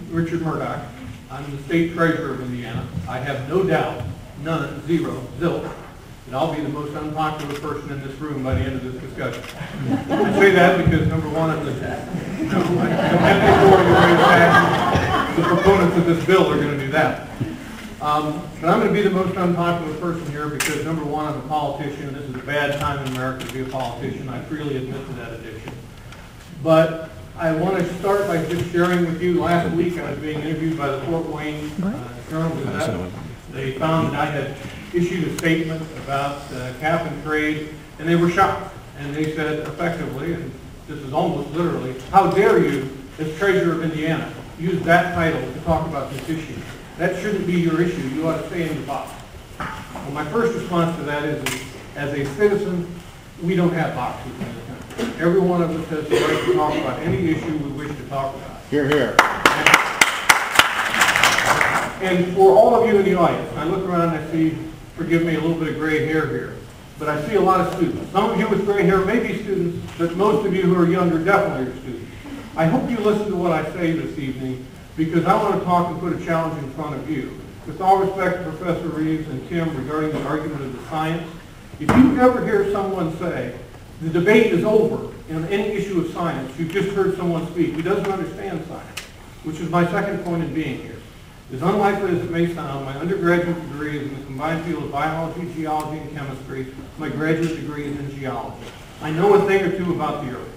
Richard Mourdock. I'm the state treasurer of Indiana. I have no doubt, none, zero, zilch, that I'll be the most unpopular person in this room by the end of this discussion. I say that because, number one, I don't have any authority to raise taxes. The proponents of this bill are going to do that. But I'm going to be the most unpopular person here because, number one, I'm a politician, and this is a bad time in America to be a politician. I freely admit to that addiction. But I want to start by just sharing with you, last week I was being interviewed by the Fort Wayne Journal-Gazette. They found that I had issued a statement about cap and trade, and they were shocked. And they said effectively, and this is almost literally, how dare you, as treasurer of Indiana, use that title to talk about this issue? That shouldn't be your issue. You ought to stay in the box. Well, my first response to that is as a citizen, we don't have boxes in this country. Every one of us has the right to talk about any issue we wish to talk about. Hear, hear. And for all of you in the audience, I look around and I see, forgive me, a little bit of gray hair here, but I see a lot of students. Some of you with gray hair may be students, but most of you who are younger definitely are students. I hope you listen to what I say this evening, because I want to talk and put a challenge in front of you. With all respect to Professor Reeves and Tim regarding the argument of the science, if you ever hear someone say, the debate is over in any issue of science, you've just heard someone speak who doesn't understand science, which is my second point in being here. As unlikely as it may sound, my undergraduate degree is in the combined field of biology, geology, and chemistry. My graduate degree is in geology. I know a thing or two about the Earth.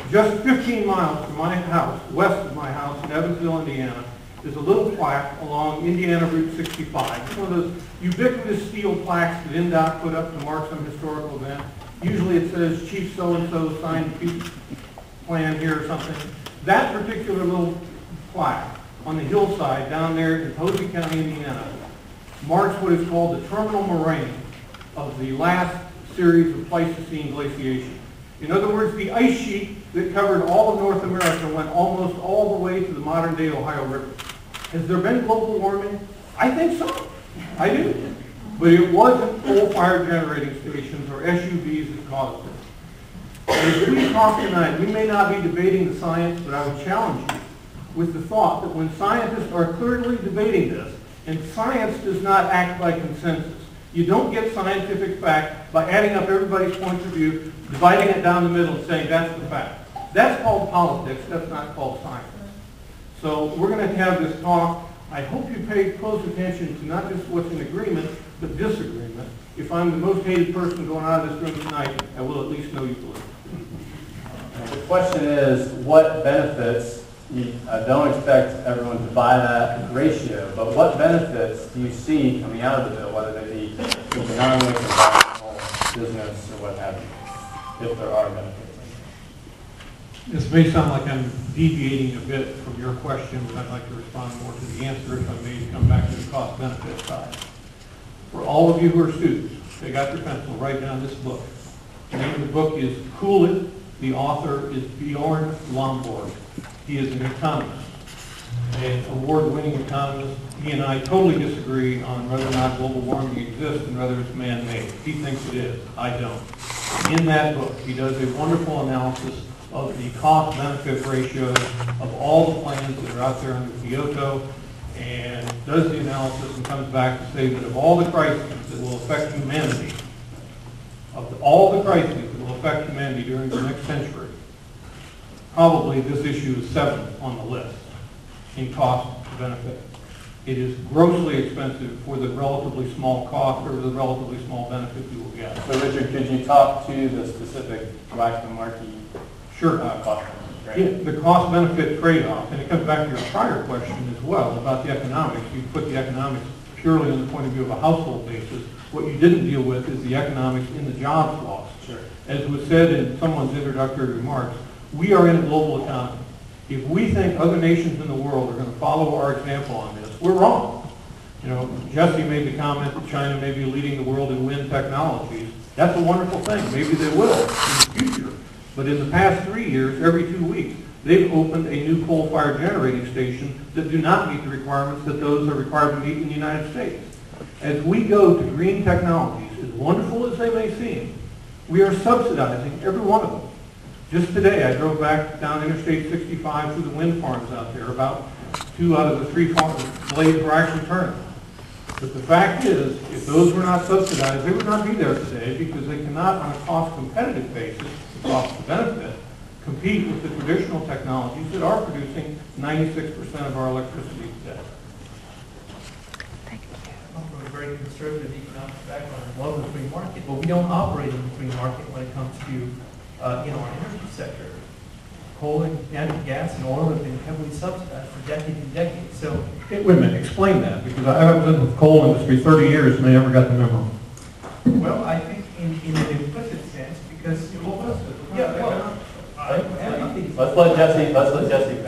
Just 15 miles from my house, west of my house in Evansville, Indiana, is a little plaque along Indiana Route 65. It's one of those ubiquitous steel plaques that NDOT put up to mark some historical event. Usually it says Chief so-and-so signed the plan here or something. That particular little plaque on the hillside down there in Posey County, Indiana, marks what is called the terminal moraine of the last series of Pleistocene glaciation. In other words, the ice sheet that covered all of North America went almost all the way to the modern-day Ohio River. Has there been global warming? I think so. I do. But it wasn't coal-fired generating stations or SUVs that caused it. As we talk tonight, we may not be debating the science, but I would challenge you with the thought that when scientists are clearly debating this, and science does not act by consensus, you don't get scientific fact by adding up everybody's points of view, dividing it down the middle and saying that's the fact. That's called politics. That's not called science. So we're going to have this talk. I hope you pay close attention to not just what's in agreement, but disagreement. If I'm the most hated person going out of this room tonight, I will at least know you believe. The question is, what benefits, you don't expect everyone to buy that ratio, but what benefits do you see coming out of the bill, whether they be economic, environmental, business, or what have you, if there are benefits? This may sound like I'm deviating a bit from your question, but I'd like to respond more to the answer if I may come back to the cost-benefit side. For all of you who are students, take out your pencil, write down this book. The name of the book is Cool It. The author is Bjorn Lomborg. He is an economist, an award-winning economist. He and I totally disagree on whether or not global warming exists and whether it's man-made. He thinks it is. I don't. In that book, he does a wonderful analysis of the cost-benefit ratios of all the plans that are out there under Kyoto, and does the analysis and comes back to say that of all the crises that will affect humanity, during the next century, probably this issue is 7th on the list in cost to benefit. It is grossly expensive for the relatively small cost or the relatively small benefit you will get. So Richard, could you talk to the specific Waxman-Markey Sure. cost? Yeah, the cost-benefit trade-off, and it comes back to your prior question as well about the economics. You put the economics purely on the point of view of a household basis. What you didn't deal with is the economics in the jobs lost. Sure. As was said in someone's introductory remarks, we are in a global economy. If we think other nations in the world are going to follow our example on this, we're wrong. You know, Jesse made the comment that China may be leading the world in wind technologies. That's a wonderful thing. Maybe they will in the future. But in the past 3 years, every 2 weeks, they've opened a new coal-fired generating station that do not meet the requirements that those are required to meet in the United States. As we go to green technologies, as wonderful as they may seem, we are subsidizing every one of them. Just today, I drove back down Interstate 65 through the wind farms out there, about 2 out of the 3 blades were actually turning. But the fact is, if those were not subsidized, they would not be there today because they cannot, on a cost competitive basis, the cost to benefit, compete with the traditional technologies that are producing 96% of our electricity today. I'm from a very conservative economic background. I love the free market, but we don't operate in the free market when it comes to, our energy sector. Coal and natural gas and oil have been heavily subsidized for decades and decades. So, Wait a minute, explain that, because I was in the coal industry 30 years and I never got the memo. well, I think in an implicit sense, because Let's let Jesse